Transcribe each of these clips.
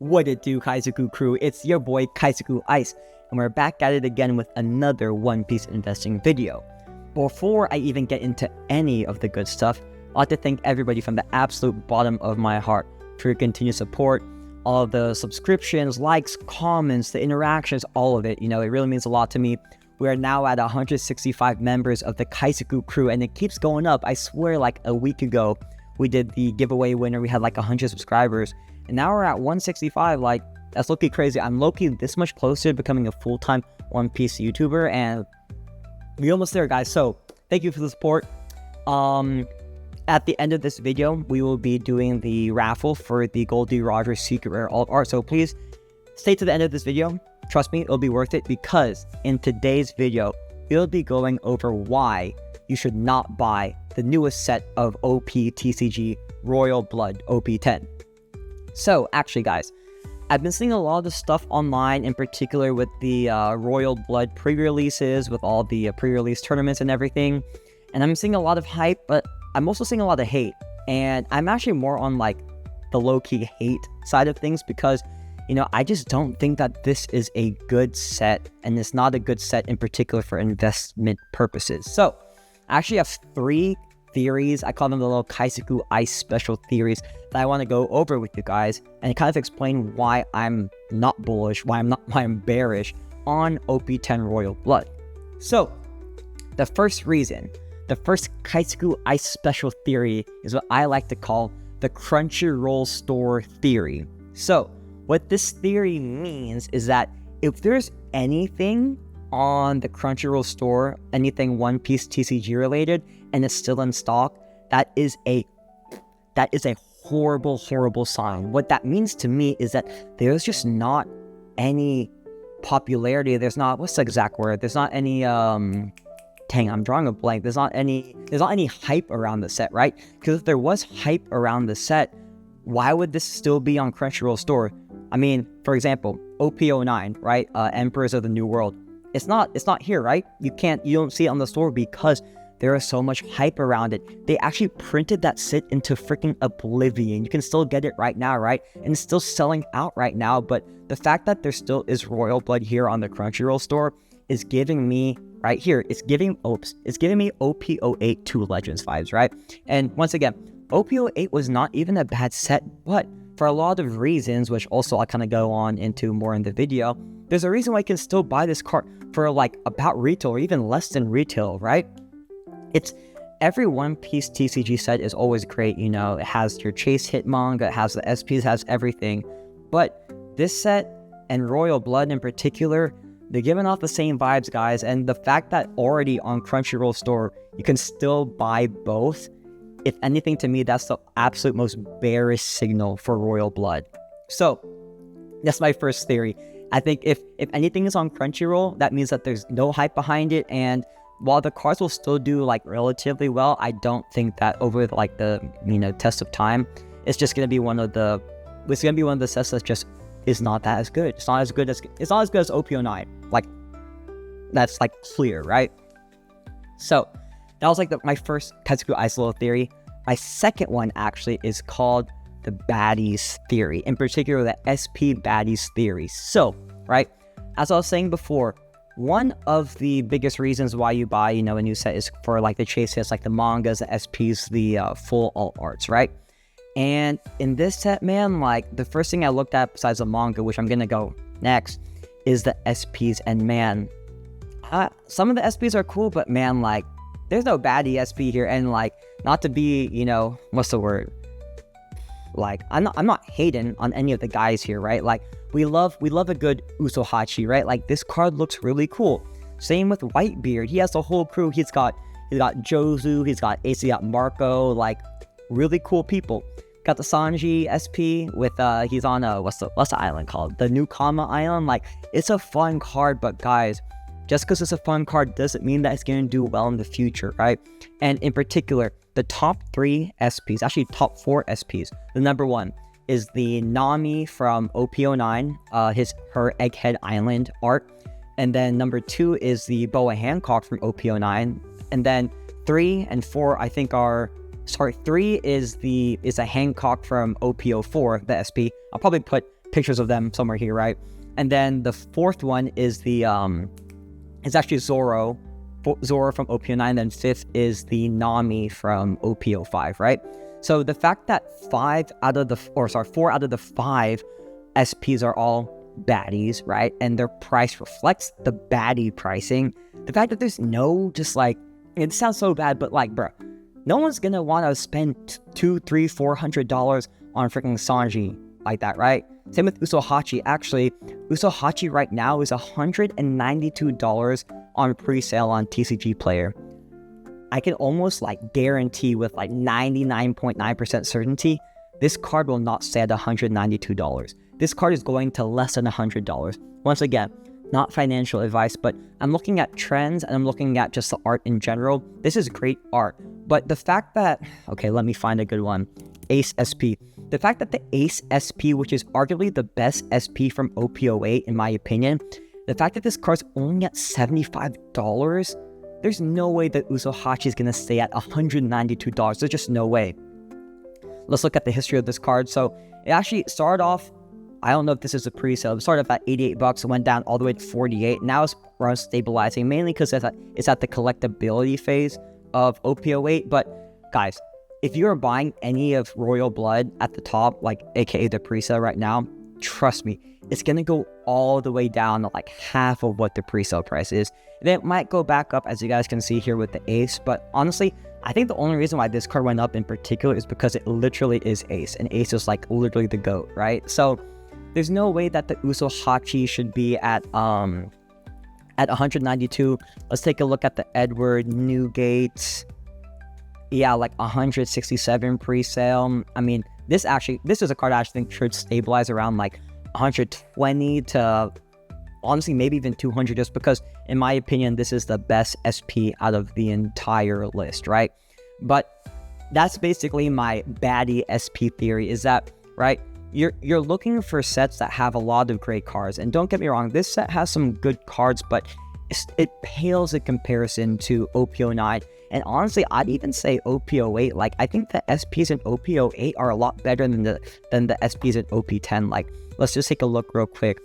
What it do, Kaizoku crew? It's your boy Kaizoku Ice, and we're back at it again with another One Piece investing video. Before I even get into any of the good stuff, I'd like to thank everybody from the absolute bottom of my heart for your continued support, all of the subscriptions, likes, comments, the interactions, all of it. You know, it really means a lot to me. We are now at 165 members of the Kaizoku crew, and it keeps going up. I swear, like a week ago, we did the giveaway winner. We had like 100 subscribers. And now we're at 165, like, that's low-key crazy. I'm low-key this much closer to becoming a full-time One Piece YouTuber, and we're almost there, guys. So, thank you for the support. At the end of this video, we will be doing the raffle for the Goldie Rogers Secret Rare Alt Art. So, please, stay to the end of this video. Trust me, it'll be worth it, because in today's video, we'll be going over why you should not buy the newest set of OPTCG Royal Blood OP10. So, actually, guys, I've been seeing a lot of the stuff online, in particular with the Royal Blood pre-releases, with all the pre-release tournaments and everything. And I'm seeing a lot of hype, but I'm also seeing a lot of hate. And I'm actually more on, like, the low-key hate side of things, because, you know, I just don't think that this is a good set, and it's not a good set in particular for investment purposes. So, I actually have 3 theories. I call them the little Kaizoku Ice special theories that I want to go over with you guys and kind of explain why I'm not bullish, why I'm bearish on OP10 Royal Blood. So, the first reason, the first Kaizoku Ice special theory is what I like to call the Crunchyroll store theory. So, what this theory means is that if there's anything on the Crunchyroll store, anything One Piece TCG related, and it's still in stock, that is a horrible sign. What that means to me is that there's just not any popularity. There's not, what's the exact word? There's not any, dang, I'm drawing a blank. There's not any hype around the set, right? Because if there was hype around the set, why would this still be on Crunchyroll store? I mean, for example, OP09, right? Emperors of the New World. It's not here, right? You don't see it on the store because there is so much hype around it. They actually printed that set into freaking oblivion. You can still get it right now, right? And it's still selling out right now. But the fact that there still is Royal Blood here on the Crunchyroll store is giving me, right here, it's giving me OP08 2 Legends vibes, right? And once again, OP08 was not even a bad set, but for a lot of reasons, which also I'll kind of go on into more in the video, there's a reason why you can still buy this card for like about retail or even less than retail, right? It's every One Piece TCG set is always great, you know, it has your chase hit manga, it has the SPs, has everything. But this set and Royal Blood in particular, they're giving off the same vibes, guys. And the fact that already on Crunchyroll store, you can still buy both, if anything, to me, that's the absolute most bearish signal for Royal Blood. So, that's my first theory. I think if anything is on Crunchyroll, that means that there's no hype behind it, and while the cards will still do like relatively well, I don't think that over like the, you know, test of time, it's just gonna be one of the sets that just is not that as good. It's not as good as OP09. Like, that's like clear, right? So that was like my first Kaizoku Ice little theory. My second one actually is called the baddies theory, in particular the SP baddies theory. So, right, as I was saying before, one of the biggest reasons why you buy, you know, a new set is for like the chase hits, like the mangas, the SPs, the full alt arts, right? And in this set, man, like the first thing I looked at besides the manga, which I'm gonna go next, is the SPs. And man, some of the SPs are cool, but man, like there's no baddie SP here. And like, not to be, you know, what's the word? Like, I'm not hating on any of the guys here, right? Like, we love a good Usohachi, right? Like, this card looks really cool. Same with Whitebeard. He has the whole crew. He's got Jozu, he's got Ace, he got Marco, like, really cool people. Got the Sanji SP with he's on what's the island called? The New Kama Island. Like, it's a fun card, but guys, just because it's a fun card doesn't mean that it's going to do well in the future, right? And in particular, the top 3 SPs, actually top 4 SPs. The number 1 is the Nami from OP09, her Egghead Island art. And then number 2 is the Boa Hancock from OP09. And then 3 and 4, I think are, 3 is a Hancock from OP04, the SP. I'll probably put pictures of them somewhere here, right? And then the fourth one is the it's actually Zoro from OP09. Then fifth is the Nami from OP05, right? So the fact that 4 out of the 5 SPs are all baddies, right? And their price reflects the baddie pricing. The fact that there's no just like, it sounds so bad, but like, bro, no one's gonna want to spend $200, $300, $400 on freaking Sanji like that, right? Same with Usohachi. Actually, Usohachi right now is $192 on pre-sale on TCG Player. I can almost like guarantee with like 99.9% certainty, this card will not stay at $192. This card is going to less than $100. Once again, not financial advice, but I'm looking at trends and I'm looking at just the art in general. This is great art, but the fact that, okay, let me find a good one. Ace SP. The fact that the Ace SP, which is arguably the best SP from OP08 in my opinion, the fact that this card's only at $75, there's no way that Usohachi is going to stay at $192. There's just no way. Let's look at the history of this card. So it actually started off, I don't know if this is a pre-sale. It started off at $88, it went down all the way to $48. Now it's around stabilizing, mainly because it's at the collectability phase of OP08. But guys, if you're buying any of Royal Blood at the top, like aka the pre-sale right now, trust me, it's gonna go all the way down to like half of what the pre-sale price is. And then it might go back up, as you guys can see here with the Ace. But honestly, I think the only reason why this card went up in particular is because it literally is Ace, and Ace is like literally the GOAT, right? So there's no way that the Usohachi should be at 192. Let's take a look at the Edward Newgate. Yeah, like 167 pre-sale. I mean, this is a card I actually think should stabilize around like 120 to honestly maybe even 200, just because in my opinion this is the best SP out of the entire list, right? But that's basically my baddie SP theory, is that, right, you're looking for sets that have a lot of great cards. And don't get me wrong, this set has some good cards, but it pales in comparison to OP09. And honestly, I'd even say OP08. Like, I think the SPs in OP08 are a lot better than the SPs in OP10. Like, let's just take a look real quick.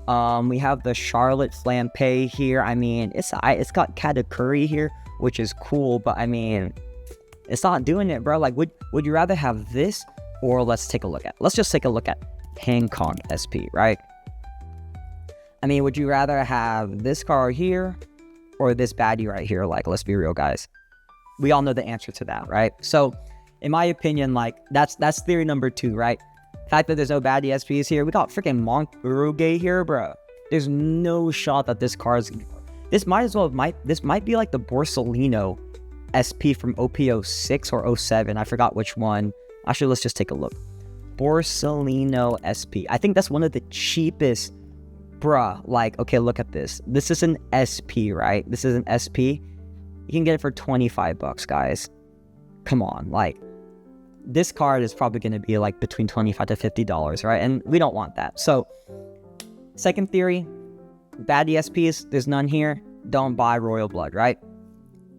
We have the Charlotte Flampe here. I mean, it's got Katakuri here, which is cool, but I mean, it's not doing it, bro. Like, would you rather have this, or let's just take a look at Hancock SP, right? I mean, would you rather have this card here or this baddie right here? Like, let's be real, guys. We all know the answer to that, right? So, in my opinion, like, that's theory number 2, right? The fact that there's no baddie SPs here. We got freaking Monk Uruge here, bro. There's no shot that this card's... This might be like the Borsalino SP from OP06 or 07. I forgot which one. Actually, let's just take a look. Borsalino SP. I think that's one of the cheapest... Bruh, like, okay, look at this. This is an SP, right? This is an SP. You can get it for $25, guys. Come on, like, this card is probably going to be like between $25 to $50, right? And we don't want that. So, second theory, baddie SPs, there's none here. Don't buy Royal Blood, right?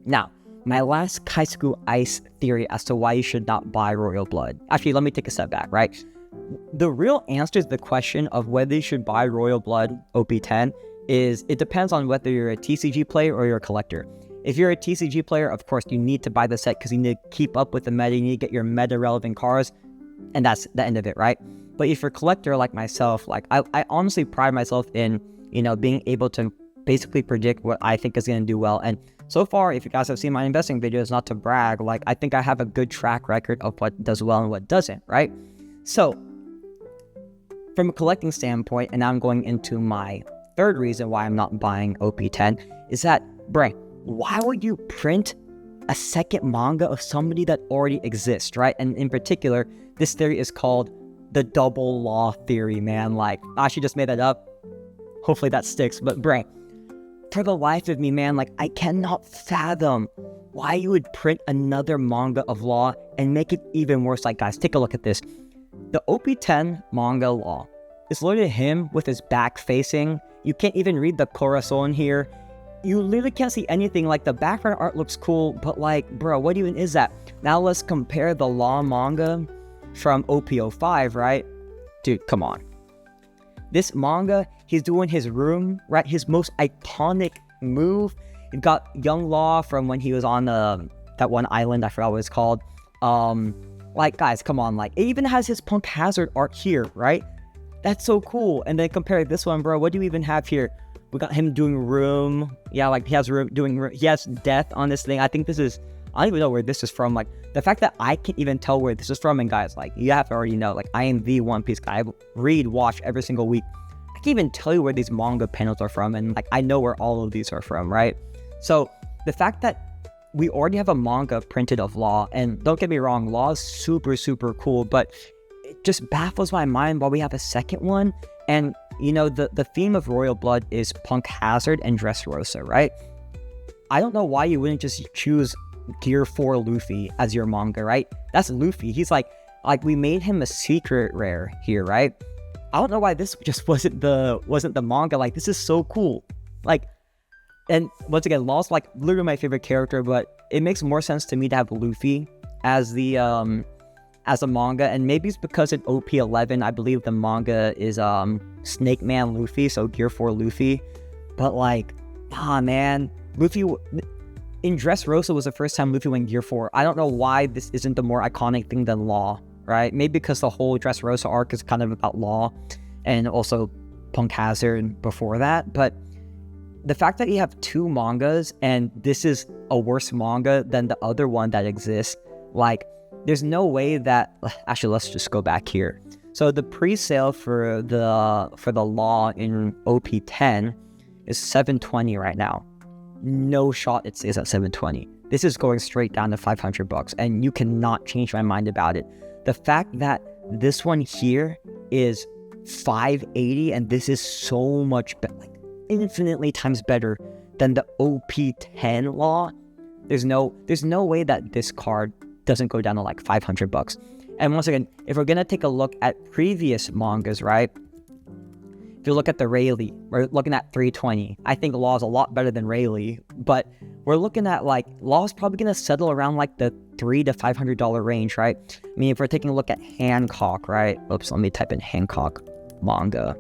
Now, my last Kaizoku Ice theory as to why you should not buy Royal Blood. Actually, let me take a step back, right? The real answer to the question of whether you should buy Royal Blood OP10 is it depends on whether you're a TCG player or you're a collector. If you're a TCG player, of course, you need to buy the set because you need to keep up with the meta. You need to get your meta-relevant cards, and that's the end of it, right? But if you're a collector like myself, like I honestly pride myself in, you know, being able to basically predict what I think is going to do well. And so far, if you guys have seen my investing videos, not to brag, like, I think I have a good track record of what does well and what doesn't, right? So, from a collecting standpoint, and now I'm going into my third reason why I'm not buying OP10, is that, bruh, why would you print a second manga of somebody that already exists, right? And in particular, this theory is called the double law theory, man. Like, I actually just made that up. Hopefully that sticks. But, bruh, for the life of me, man, like, I cannot fathom why you would print another manga of Law and make it even worse. Like, guys, take a look at this. The OP10 manga Law is literally him with his back facing. You can't even read the corazon here. You literally can't see anything. Like, the background art looks cool, but like, bro, what even is that? Now let's compare the Law manga from OP05, right? Dude, come on. This manga, he's doing his room, right? His most iconic move. You've got Young Law from when he was on that one island, I forgot what it's called. Like, guys, come on, like, it even has his Punk Hazard art here, right? That's so cool. And then compare this one, bro. What do we even have here? We got him doing room. Yeah, like, he has room doing room. He has death on this thing. I think this is, I don't even know where this is from. Like, the fact that I can't even tell where this is from, and guys, like, you have to already know, like, I am the One Piece guy. I read, watch every single week. I can't even tell you where these manga panels are from, and, like, I know where all of these are from, right? So, the fact that we already have a manga printed of Law, and don't get me wrong, Law is super, super cool, but it just baffles my mind why we have a second one. And, you know, the theme of Royal Blood is Punk Hazard and Dressrosa, right? I don't know why you wouldn't just choose Gear 4 Luffy as your manga, right? That's Luffy. He's like we made him a secret rare here, right? I don't know why this just wasn't the manga. Like, this is so cool. Like, and once again, Law's like literally my favorite character, but it makes more sense to me to have Luffy as the as a manga, and maybe it's because in OP11 I believe the manga is Snake Man Luffy, so Gear 4 Luffy. But like, man, Luffy in Dressrosa was the first time Luffy went Gear 4. I don't know why this isn't the more iconic thing than Law, right? Maybe because the whole Dressrosa arc is kind of about Law and also Punk Hazard before that. But the fact that you have two mangas and this is a worse manga than the other one that exists, like, there's no way that... Actually, let's just go back here. So the pre-sale for the Law in OP10 is $720 right now. No shot it stays at $720. This is going straight down to $500, and you cannot change my mind about it. The fact that this one here is $580 and this is so much better, like infinitely times better than the OP10 Law. There's no way that this card doesn't go down to like $500. And once again, if we're gonna take a look at previous mangas, right? If you look at the Rayleigh, we're looking at $320. I think Law is a lot better than Rayleigh, but we're looking at like Law is probably gonna settle around like the $300 to $500 range, right? I mean, if we're taking a look at Hancock, right? Oops, let me type in Hancock manga.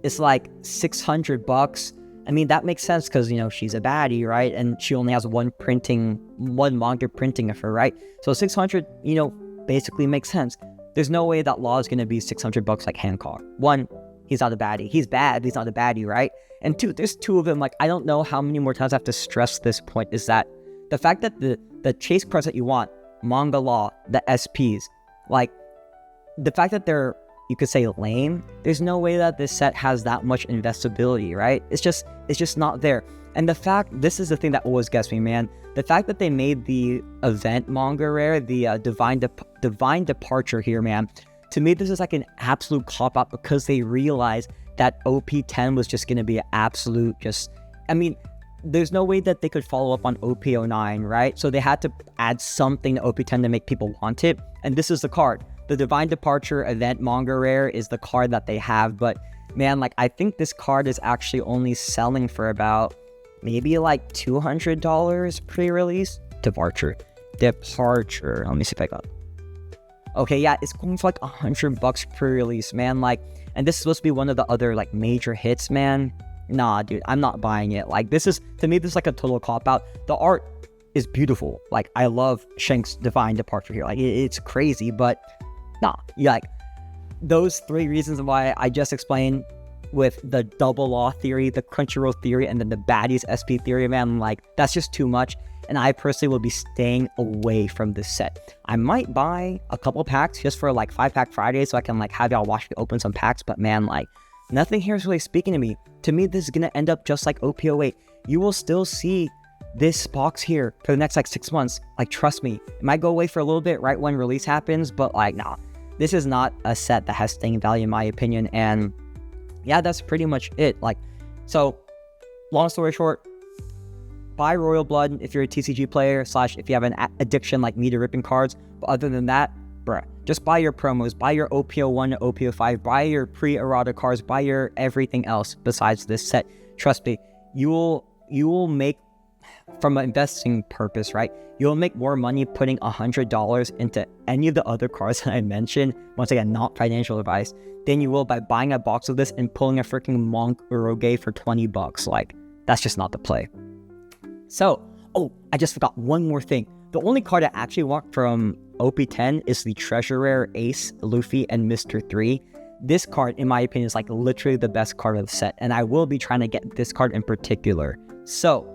It's like $600. I mean, that makes sense because, you know, she's a baddie, right? And she only has one manga printing of her, right? So 600, you know, basically makes sense. There's no way that Law is going to be $600 like Hancock. One, he's not a baddie. He's bad, but he's not a baddie, right? And two, there's two of them. Like, I don't know how many more times I have to stress this point, is that the fact that the chase cards that you want, manga Law, the SPs, like, the fact that they're, you could say, lame, there's no way that this set has that much investability, right? It's just not there. And the fact, this is the thing that always gets me, man. The fact that they made the event manga rare, the Divine Departure here, man. To me, this is like an absolute cop-out because they realized that OP10 was just going to be an absolute I mean, there's no way that they could follow up on OP09, right? So they had to add something to OP10 to make people want it. And this is the card. The Divine Departure event manga rare is the card that they have, but man, like, I think this card is actually only selling for about maybe like $200 pre-release. Departure. Let me see if I got. Okay, yeah, it's going for like $100 pre-release, man. Like, and this is supposed to be one of the other like major hits, man. Nah, dude, I'm not buying it. Like, this is, to me, this is like a total cop-out. The art is beautiful. Like, I love Shank's Divine Departure here. Like, it's crazy, but nah, like, those three reasons why I just explained with the double Law theory, the Crunchyroll theory, and then the baddies SP theory, man, like, that's just too much. And I personally will be staying away from this set. I might buy a couple packs just for like 5-pack Friday so I can like have y'all watch me open some packs, but man, like, nothing here is really speaking to me. To me, this is gonna end up just like OP08. You will still see this box here for the next like 6 months. Like, trust me, it might go away for a little bit right when release happens, but like, nah, this is not a set that has staying value in my opinion. And yeah, that's pretty much it. Like, so long story short, buy Royal Blood if you're a TCG player / if you have an addiction like me to ripping cards. But other than that, bruh, just buy your promos, buy your OP01 to OP05, buy your pre-errata cards, buy your everything else besides this set. Trust me, you will make from an investing purpose, right? You'll make more money putting $100 into any of the other cards that I mentioned, once again, not financial advice, than you will by buying a box of this and pulling a freaking Monk Uroge for $20. Like, that's just not the play. So, oh, I just forgot one more thing. The only card I actually want from OP10 is the Treasure Rare Ace, Luffy, and Mr. 3. This card, in my opinion, is like literally the best card of the set, and I will be trying to get this card in particular. So,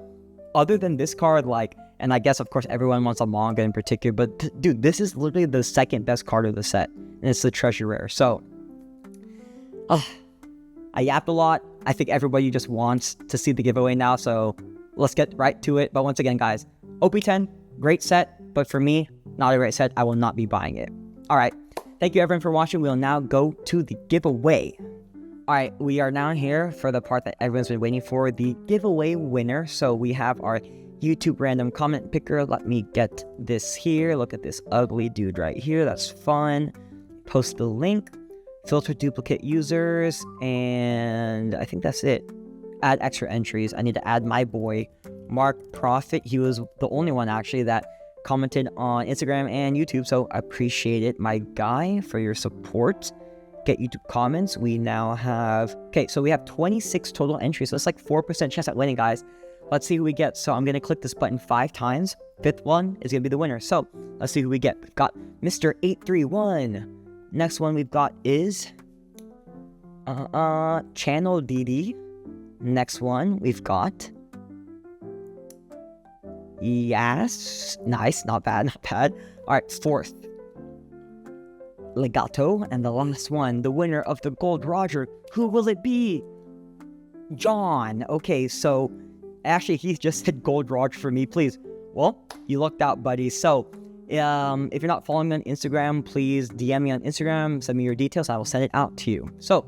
other than this card, like, and I guess, of course, everyone wants a manga in particular, but dude, this is literally the second best card of the set, and it's the Treasure Rare. So, I yapped a lot. I think everybody just wants to see the giveaway now, so let's get right to it. But once again, guys, OP10, great set, but for me, not a great set. I will not be buying it. All right. Thank you, everyone, for watching. We'll now go to the giveaway. All right. We are now here for the part that everyone's been waiting for, the giveaway winner. So we have our YouTube random comment picker. Let me get this here. Look at this ugly dude right here. That's fun. Post the link. Filter duplicate users. And I think that's it. Add extra entries. I need to add my boy, Mark Profit. He was the only one, actually, that commented on Instagram and YouTube, so I appreciate it, my guy, for your support. Get YouTube comments. We now have, okay, so we have 26 total entries, so it's like 4% chance at winning, guys. Let's see who we get. So I'm going to click this button 5 times. 5th one is going to be the winner. So let's see who we get. We've got Mr. 831. Next one we've got is Channel DD. Next one we've got, yes, nice, not bad. All right, 4th, Legato, and the last one, the winner of the Gold Roger. Who will it be? John. Okay, so actually, he just said Gold Roger for me, please. Well, you lucked out, buddy. So, if you're not following me on Instagram, please DM me on Instagram, send me your details, I will send it out to you. So,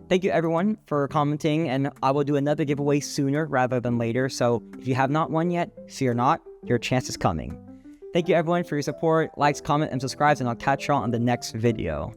thank you, everyone, for commenting, and I will do another giveaway sooner rather than later. So if you have not won yet, fear not, your chance is coming. Thank you, everyone, for your support. Likes, comment, and subscribes, and I'll catch y'all on the next video.